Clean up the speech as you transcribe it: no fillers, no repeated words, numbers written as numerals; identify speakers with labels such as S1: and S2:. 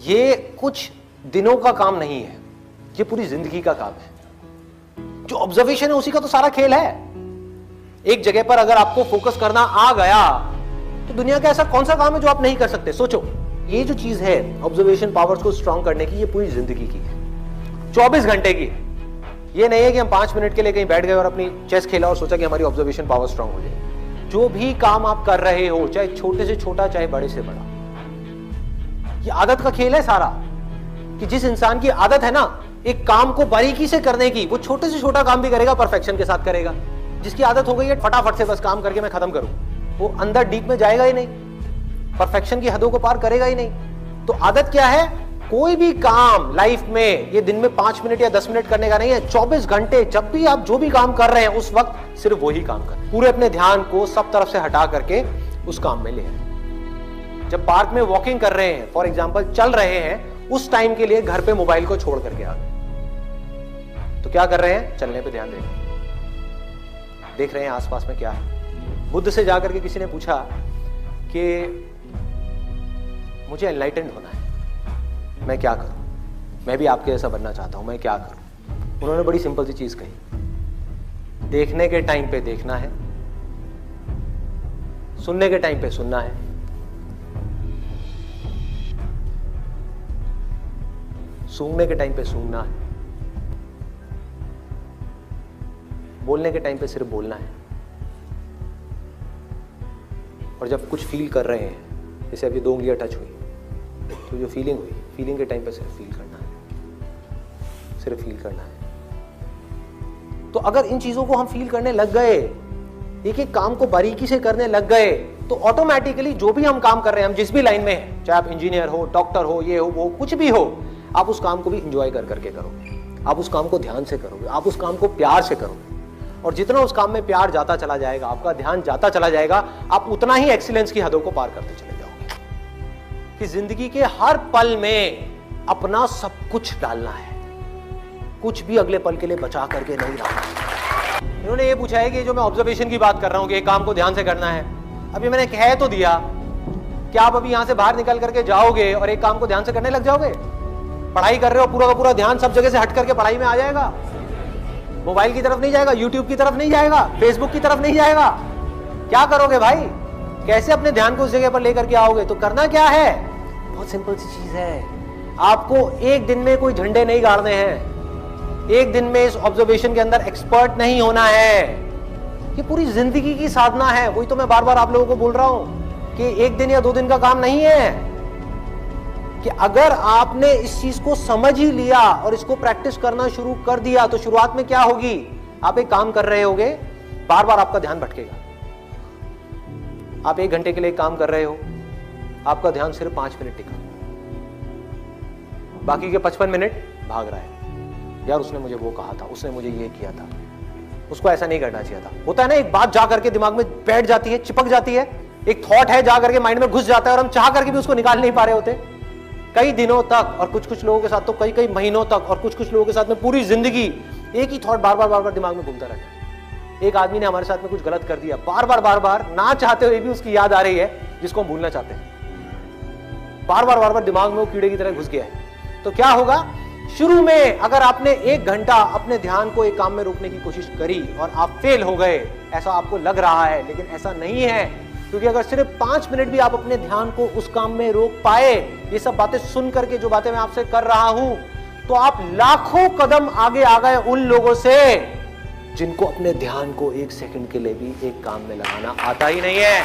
S1: ये कुछ दिनों का काम नहीं है, ये पूरी जिंदगी का काम है। जो ऑब्जर्वेशन है उसी का तो सारा खेल है। एक जगह पर अगर आपको फोकस करना आ गया तो दुनिया का ऐसा कौन सा काम है जो आप नहीं कर सकते। सोचो, ये जो चीज है ऑब्जर्वेशन पावर्स को स्ट्रांग करने की, ये पूरी जिंदगी की है, 24 घंटे की है। ये नहीं है कि हम 5 मिनट के लिए कहीं बैठ गए और अपनी चेस खेला और सोचा कि हमारी ऑब्जर्वेशन पावर स्ट्रांग हो जाए। जो भी काम आप कर रहे हो, चाहे छोटे से छोटा चाहे बड़े से बड़ा, ये आदत का खेल है सारा। कि जिस इंसान की आदत है ना एक काम को बारीकी से करने की, वो छोटे से छोटा काम भी करेगा, परफेक्शन के साथ करेगा। जिसकी आदत हो गई है फटाफट से बस काम करके मैं खत्म करूं, वो अंदर डीप में जाएगा ही नहीं, परफेक्शन की हदों को पार करेगा ही नहीं। तो आदत क्या है? कोई भी काम लाइफ में ये दिन में 5 मिनट या 10 मिनट करने का नहीं है, 24 घंटे जब भी आप जो भी काम कर रहे हैं उस वक्त सिर्फ वही काम करें। पूरे अपने ध्यान को सब तरफ से हटा करके उस काम में ले आए। जब पार्क में वॉकिंग कर रहे हैं, फॉर एग्जाम्पल चल रहे हैं, उस टाइम के लिए घर पे मोबाइल को छोड़ करके आ गए, तो क्या कर रहे हैं? चलने पे ध्यान देख रहे हैं आसपास में क्या है। बुद्ध से जाकर के किसी ने पूछा कि मुझे एनलाइटेंड होना है, मैं क्या करूं? मैं भी आपके जैसा बनना चाहता हूं, मैं क्या करूं? उन्होंने बड़ी सिंपल सी चीज कही, देखने के टाइम पे देखना है, सुनने के टाइम पे सुनना है, सूंघने के टाइम पे सूंघना है, बोलने के टाइम पे सिर्फ बोलना है। और जब कुछ फील कर रहे हैं, जैसे अब ये 2 उंगलियां टच हुई, तो जो फीलिंग हुई, फीलिंग के टाइम पे सिर्फ फील करना है, सिर्फ फील करना है। तो अगर इन चीजों को हम फील करने लग गए, एक एक काम को बारीकी से करने लग गए, तो ऑटोमेटिकली जो भी हम काम कर रहे हैं, हम जिस भी लाइन में हैं, चाहे आप इंजीनियर हो, डॉक्टर हो, ये हो वो कुछ भी हो, आप उस काम को भी इंजॉय कर करके करोगे, आप उस काम को ध्यान से करोगे, आप उस काम को प्यार से करोगे। और जितना उस काम में प्यार जाता चला जाएगा, आपका ध्यान जाता चला जाएगा, आप उतना ही एक्सीलेंस की हदों को पार करते चले जाओगे। कि जिंदगी के हर पल में अपना सब कुछ डालना है, कुछ भी अगले पल के लिए बचा करके नहीं रखना। इन्होंने ये पूछा है कि जो मैं ऑब्जर्वेशन की बात कर रहा हूं कि एक काम को ध्यान से करना है, अभी मैंने कह तो दिया कि आप अभी यहां से बाहर निकल करके जाओगे और एक काम को ध्यान से करने लग जाओगे? पढ़ाई कर रहे हो, पूरा का पूरा ध्यान सब जगह से हट करके पढ़ाई में आ जाएगा, मोबाइल की तरफ नहीं जाएगा, यूट्यूब की तरफ नहीं जाएगा, फेसबुक की तरफ नहीं जाएगा। क्या करोगे भाई? कैसे अपने ध्यान को उस जगह पर लेकर के आओगे? तो करना क्या है? बहुत सिंपल सी चीज है। आपको एक दिन में कोई झंडे नहीं गाड़ने हैं, एक दिन में इस ऑब्जर्वेशन के अंदर एक्सपर्ट नहीं होना है। ये पूरी जिंदगी की साधना है। वही तो मैं बार बार आप लोगों को बोल रहा हूं कि एक दिन या 2 दिन का काम नहीं है। कि अगर आपने इस चीज को समझ ही लिया और इसको प्रैक्टिस करना शुरू कर दिया, तो शुरुआत में क्या होगी? आप एक काम कर रहे होगे, बार बार आपका ध्यान भटकेगा। आप 1 घंटे के लिए काम कर रहे हो, आपका ध्यान सिर्फ 5 मिनट टिका, बाकी के 55 मिनट भाग रहा है। यार उसने मुझे वो कहा था, उसने मुझे ये किया था, उसको ऐसा नहीं करना चाहिए था। होता है ना, एक बात जा करके दिमाग में बैठ जाती है, चिपक जाती है, एक थॉट है जा करके माइंड में घुस जाता है और हम चाह करके भी उसको निकाल नहीं पा रहे होते कई दिनों तक, और कुछ लोगों के साथ तो कई महीनों तक, और कुछ लोगों के साथ में पूरी जिंदगी एक ही थॉट बार बार दिमाग में घूमता रहता है। एक आदमी ने हमारे साथ में कुछ गलत कर दिया, बार बार ना चाहते हुए भी उसकी याद आ रही है, जिसको हम भूलना चाहते हैं। बार बार दिमाग में वो कीड़े की तरह घुस गया है। तो क्या होगा? शुरू में अगर आपने 1 घंटा अपने ध्यान को एक काम में रोकने की कोशिश करी और आप फेल हो गए, ऐसा आपको लग रहा है, लेकिन ऐसा नहीं है। क्योंकि अगर सिर्फ 5 मिनट भी आप अपने ध्यान को उस काम में रोक पाए, ये सब बातें सुन करके जो बातें मैं आपसे कर रहा हूं, तो आप लाखों कदम आगे आ गए उन लोगों से जिनको अपने ध्यान को 1 सेकंड के लिए भी एक काम में लगाना आता ही नहीं है।